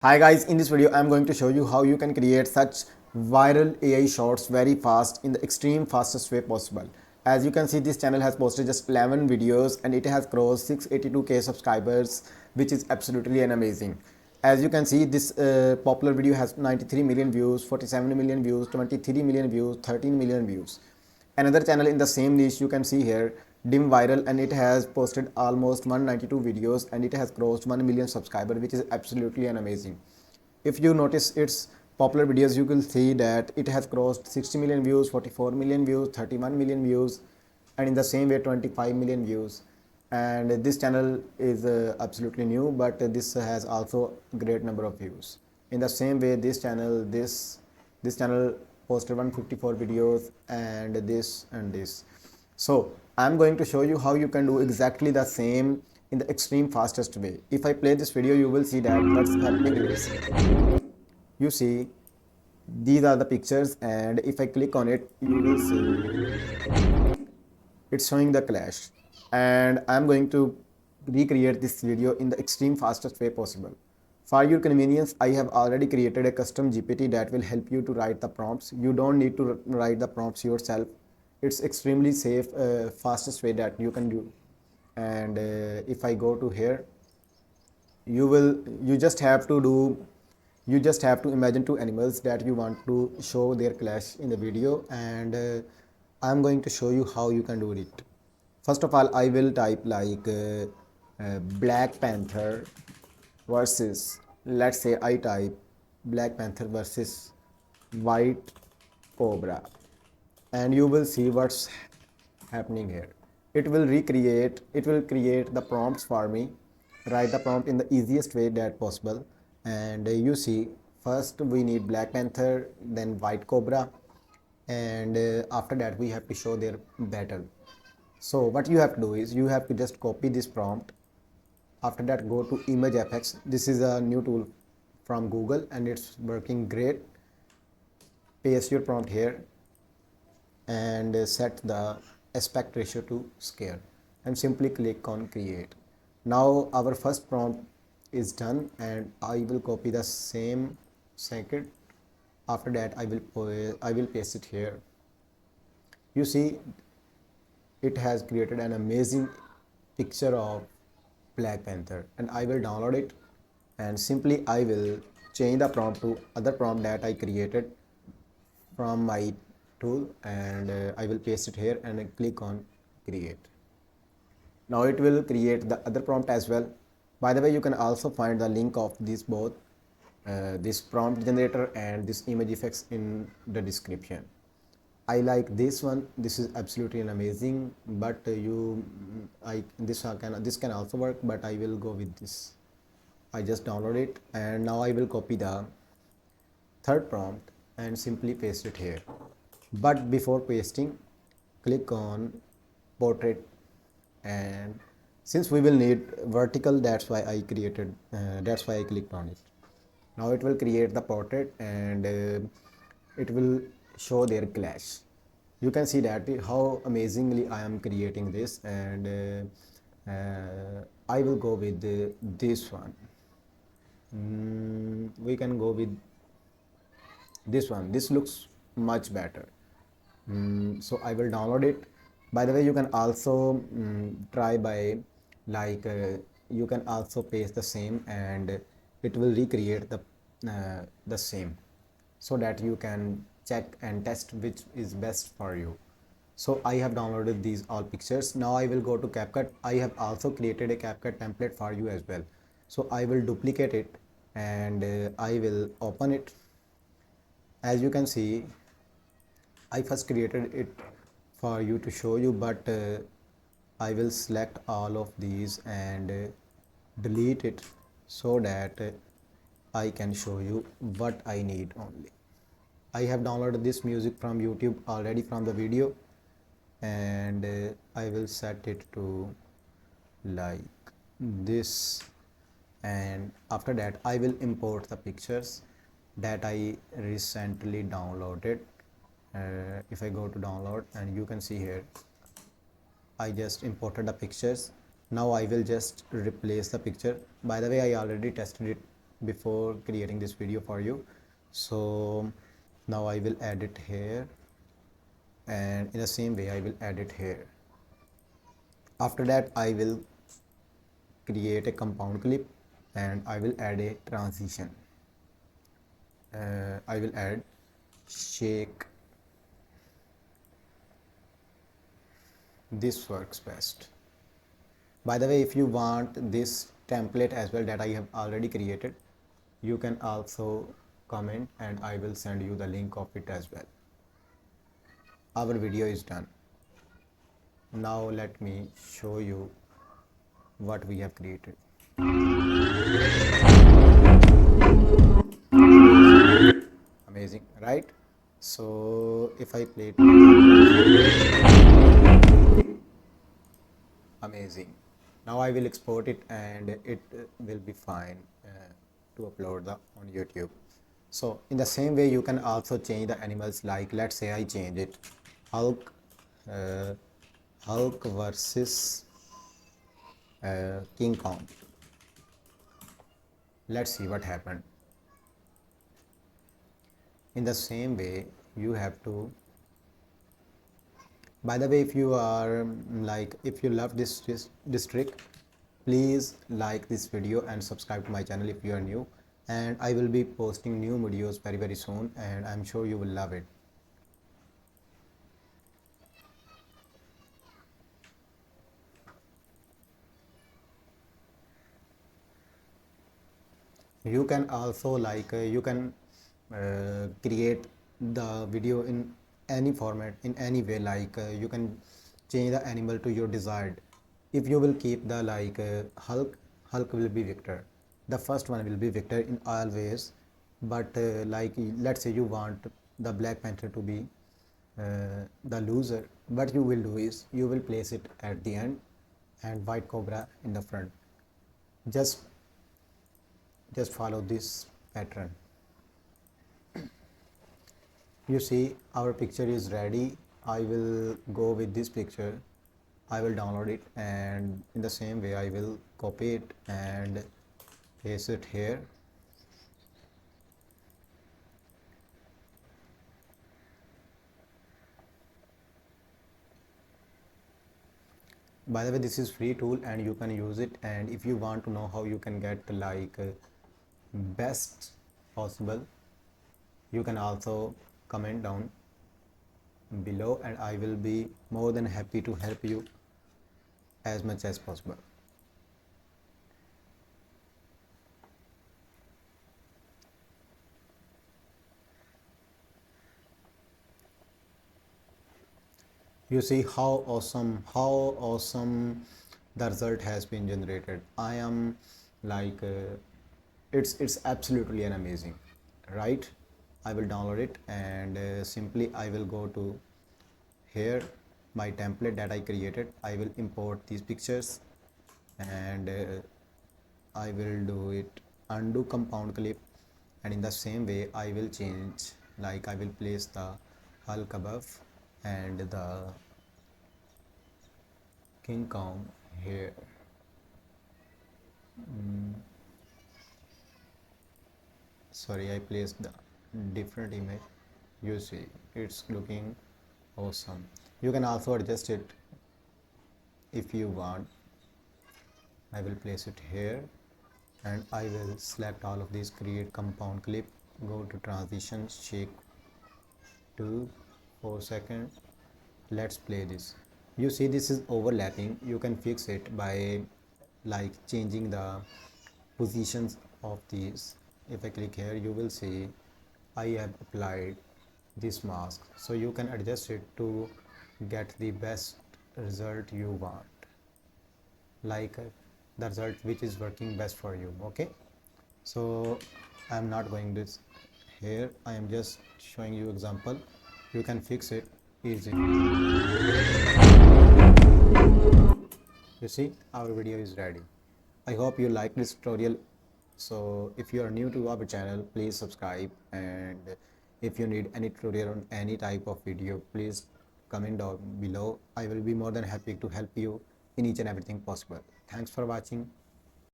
Hi guys, in this video I'm going to show you how you can create such viral AI shorts very fast in the extreme fastest way possible. As you can see, this channel has posted just 11 videos and it has crossed 682k subscribers, which is absolutely amazing. As you can see, this popular video has 93 million views, 47 million views, 23 million views, 13 million views. Another channel in the same niche you can see here, Dim Viral, and it has posted almost 192 videos and it has crossed 1 million subscribers, which is absolutely amazing. If you notice its popular videos, you will see that it has crossed 60 million views, 44 million views, 31 million views, and in the same way 25 million views. And this channel is absolutely new, but this has also great number of views. In the same way, this channel posted 154 videos, and this. So I'm going to show you how you can do exactly the same in the extreme fastest way. If I play this video, you will see that what's happening is, you see, these are the pictures, and if I click on it, you will see it's showing the clash. And I'm going to recreate this video in the extreme fastest way possible. For your convenience, I have already created a custom GPT that will help you to write the prompts. You don't need to write the prompts yourself. It's extremely safe, fastest way that you can do. And if I go to here, you just have to do you just have to imagine two animals that you want to show their clash in the video, and I'm going to show you how you can do it. First of all, I will type like Black Panther versus, let's say I type Black Panther versus White Cobra, and you will see what's happening here. It will create the prompts for me, write the prompt in the easiest way that possible. And you see, first we need Black Panther, then White Cobra, and after that we have to show their battle. So what you have to do is you have to just copy this prompt. After that, go to ImageFX. This is a new tool from Google and it's working great. Paste your prompt here and set the aspect ratio to scale and simply click on create. Now our first prompt is done, and I will copy the same second. After that, I will paste it here. You see, it has created an amazing picture of Black Panther, and I will download it, and simply I will change the prompt to other prompt that I created from my tool, and I will paste it here and click on create. Now it will create the other prompt as well. By the way, you can also find the link of these both, this prompt generator and this image effects, in the description. I like this one. This is absolutely amazing, but this can also work, but I will go with this. I just download it, and now I will copy the third prompt and simply paste it here. But before pasting, click on portrait, and since we will need vertical, that's why I clicked on it. Now it will create the portrait, and it will show their clash. You can see that how amazingly I am creating this, and I will go with this one. We can go with this one. This looks much better. So I will download it. By the way, you can also try by, like, you can also paste the same, and it will recreate the same, so that you can check and test which is best for you. So I have downloaded these all pictures. Now I will go to CapCut. I have also created a CapCut template for you as well. So I will duplicate it, and I will open it. As you can see, I first created it for you to show you, but I will select all of these and delete it, so that I can show you what I need only. I have downloaded this music from YouTube already from the video, and I will set it to like this, and after that I will import the pictures that I recently downloaded. If I go to download, and you can see here I just imported the pictures. Now I will just replace the picture. By the way, I already tested it before creating this video for you. So now I will add it here, and in the same way I will add it here. After that I will create a compound clip and I will add a transition. I will add shake. This works best. By the way, if you want this template as well that I have already created, you can also comment and I will send you the link of it as well. Our video is done. Now let me show you what we have created. Amazing, right? So if I play it, amazing. Now I will export it and it will be fine to upload on YouTube. So in the same way you can also change the animals, like let's say I change it Hulk Hulk versus King Kong. Let's see what happened. In the same way you have to, by the way, if you are if you love this trick, please like this video and subscribe to my channel if you are new, and I will be posting new videos very soon and I'm sure you will love it. You can also you can create the video in any format, in any way, you can change the animal to your desired. If you will keep the Hulk will be victor, the first one will be victor in all ways, but let's say you want the Black Panther to be the loser, what you will do is you will place it at the end and White Cobra in the front. Just follow this pattern. You see our picture is ready. I will go with this picture, I will download it, and in the same way I will copy it and paste it here. By the way, this is free tool and you can use it, and if you want to know how you can get best possible, you can also comment down below and I will be more than happy to help you as much as possible. You see how awesome the result has been generated. I am it's absolutely an amazing, right? I will download it and simply I will go to here, my template that I created. I will import these pictures and I will do it undo compound clip, and in the same way I will change, I will place the Hulk above and the King Kong here. Sorry, I placed the different image. You see it's looking awesome. You can also adjust it if you want. I will place it here and I will select all of these, create compound clip, go to transition, shake to 4 seconds. Let's play this. You see this is overlapping. You can fix it by changing the positions of these. If I click here, you will see I have applied this mask, so you can adjust it to get the best result you want, the result which is working best for you. Okay, so I am not going this here, I am just showing you example. You can fix it easy. You see our video is ready. I hope you like this tutorial. So if you are new to our channel, please subscribe, and if you need any tutorial on any type of video, please comment down below. I will be more than happy to help you in each and everything possible. Thanks for watching.